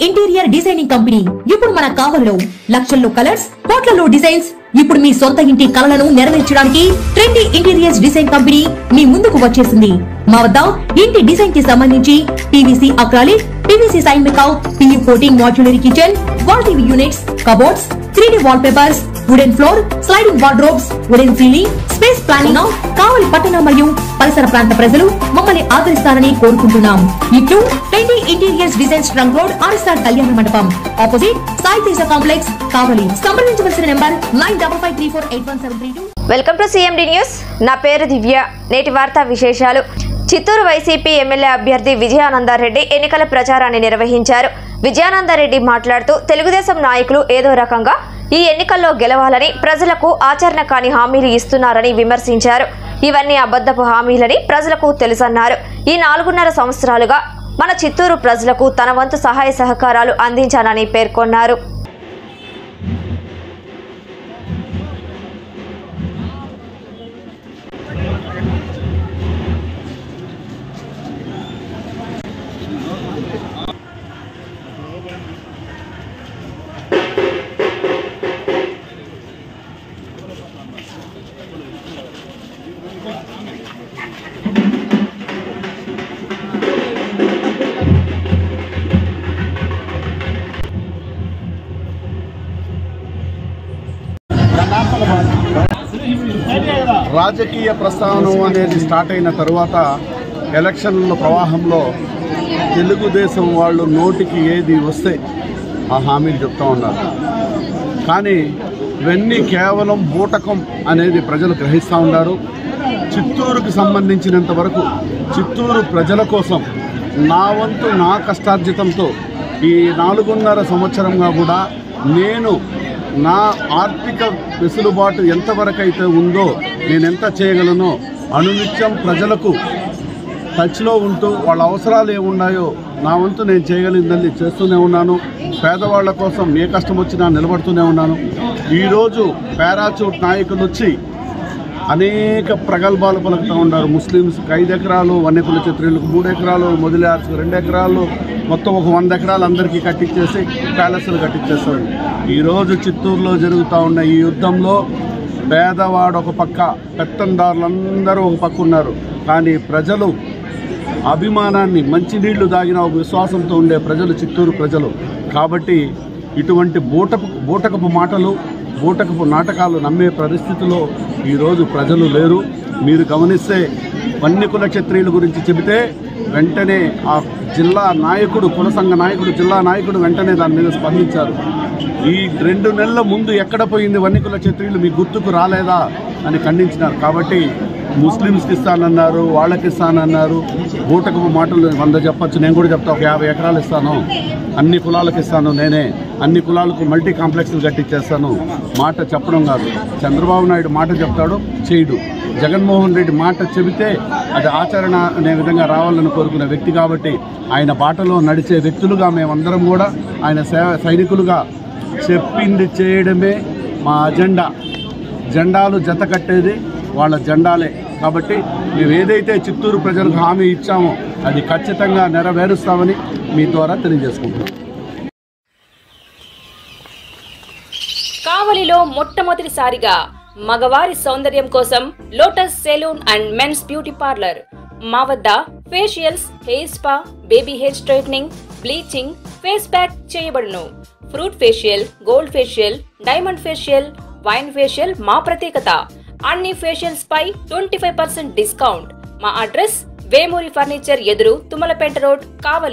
Interior designing company ఇప్పుడు మన కావలిలో లక్షల్లో కలర్స్, కోట్లలో డిజైన్స్. ఇప్పుడు మీ సొంత ఇంటి కలలను నెరవేర్చడానికి ట్రెండీ ఇంటీరియర్స్ డిజైన్ కంపెనీ మీ ముందుకు వచ్చేసింది. మా వద్ద ఇంటి డిజైన్ కి సంబంధించి PVC acrylic, PVC sign make out, PU coating modular kitchen, wall TV units, cupboards, 3D wall papers, wooden floor, sliding wardrobes, wooden ceiling, space planning. Kavali పట్టణ మరియు పరిసర ప్రాంత ప్రజలు మమ్మల్ని ఆదరిస్తారని కోరుకుంటున్నాం. ఇట్లు trendy interiors designs trunk road, RSR Kalyana Mandapam, opposite Sai Teja complex, Kavali. సంప్రదించవలసిన number 9553481732. Welcome to CMD news. నా పేరు దివ్య. నేటి వార్తా విశేషాలు. చిత్తూరు వైసీపీ ఎమ్మెల్యే అభ్యర్థి విజయానందరెడ్డి ఎన్నికల ప్రచారాన్ని నిర్వహించారు. విజయానందరెడ్డి మాట్లాడుతూ తెలుగుదేశం నాయకులు ఏదో రకంగా ఈ ఎన్నికల్లో గెలవాలని ప్రజలకు ఆచరణ కాని హామీలు ఇస్తున్నారని విమర్శించారు. ఇవన్నీ అబద్ధపు హామీలని ప్రజలకు తెలుసన్నారు. ఈ 4.5 సంవత్సరాలుగా మన చిత్తూరు ప్రజలకు తన వంతు సహాయ సహకారాలు అందించానని పేర్కొన్నారు. రాజకీయ ప్రస్థానం అనేది స్టార్ట్ అయిన తర్వాత ఎలక్షన్ల ప్రవాహంలో తెలుగుదేశం వాళ్ళు నోటికి ఏది వస్తే ఆ హామీలు చెప్తూ ఉన్నారు. కానీ ఇవన్నీ కేవలం బూటకం అనేది ప్రజలు గ్రహిస్తూ ఉన్నారు. చిత్తూరుకు సంబంధించినంత వరకు చిత్తూరు ప్రజల కోసం నా వంతు నా కష్టార్జితంతో ఈ 4.5 సంవత్సరంగా కూడా నేను నా ఆర్థిక వెసులుబాటు ఎంతవరకు అయితే ఉందో నేను ఎంత చేయగలనో అనునిత్యం ప్రజలకు టచ్లో ఉంటూ వాళ్ళ అవసరాలు ఏమున్నాయో నా వంతు నేను చేయగలిగిందని చేస్తూనే ఉన్నాను. పేదవాళ్ల కోసం ఏ కష్టం వచ్చినా నిలబడుతూనే ఉన్నాను. ఈరోజు పారాచూట్ నాయకులు వచ్చి అనేక ప్రగల్భాలు పలుకుతూ ఉన్నారు. ముస్లిమ్స్కి 5 ఎకరాలు, వన్యకుల క్షత్రియులకు 3 ఎకరాలు, మొదలార్స్కి 2 ఎకరాలు, మొత్తం ఒక 100 ఎకరాలు అందరికీ కట్టించేసి ప్యాలెస్లు కట్టించేస్తారు. ఈరోజు చిత్తూరులో జరుగుతూ ఉన్న ఈ యుద్ధంలో పేదవాడు ఒక పక్క, పెత్తందారులందరూ ఒక పక్క ఉన్నారు. కానీ ప్రజలు అభిమానాన్ని, మంచినీళ్లు దాగిన ఒక విశ్వాసంతో ఉండే ప్రజలు చిత్తూరు ప్రజలు. కాబట్టి ఇటువంటి బూటకపు మాటలు, బూటకపు నాటకాలు నమ్మే పరిస్థితిలో ఈరోజు ప్రజలు లేరు. మీరు గమనిస్తే వన్యకుల క్షత్రియుల గురించి చెబితే వెంటనే ఆ జిల్లా నాయకుడు, కుల సంఘ నాయకుడు, జిల్లా నాయకుడు వెంటనే దాని మీద స్పందించారు. ఈ 2 నెలల ముందు ఎక్కడ పోయింది వన్యకుల క్షత్రియులు, మీ గుర్తుకు రాలేదా అని ఖండించినారు. కాబట్టి ముస్లిమ్స్కి ఇస్తానన్నారు, వాళ్ళకి ఇస్తానన్నారు. బూటకపు మాటలు 100 చెప్పచ్చు, నేను కూడా చెప్తా. ఒక 50 ఎకరాలు ఇస్తాను, అన్ని కులాలకు ఇస్తాను, నేనే అన్ని కులాలకు మల్టీ కాంప్లెక్స్లు కట్టించేస్తాను. మాట చెప్పడం కాదు. చంద్రబాబు నాయుడు మాట చెప్తాడు, చేయడు. జగన్మోహన్ రెడ్డి మాట చెబితే అది ఆచరణ అనే విధంగా రావాలని కోరుకునే వ్యక్తి. కాబట్టి ఆయన బాటలో నడిచే వ్యక్తులుగా మేమందరం కూడా ఆయన సైనికులుగా చెప్పింది చేయడమే మా అజెండా. జెండాలు జత కట్టేది వాళ్ళ జెండాలే. కాబట్టి మేము ఏదైతే చిత్తూరు ప్రజలకు హామీ ఇచ్చామో అది ఖచ్చితంగా నెరవేరుస్తామని మీ ద్వారా తెలియజేసుకుంటున్నాం. కావలిలో మొట్టమొదటిసారిగా మగవారి సౌందర్యం కోసం Lotus salon and men's beauty parlour. మా వద్ద facials, hair spa, baby hair straightening, bleaching, face pack చేయబడును. Fruit facial, gold facial, diamond facial, wine facial మా ప్రత్యేకత. అన్ని ఫేషియల్స్ పై 25% డిస్కౌంట్. మా అడ్రస్ వేమూరి ఫర్నిచర్ ఎదురు, తుమ్మలపేట రోడ్, కావలి.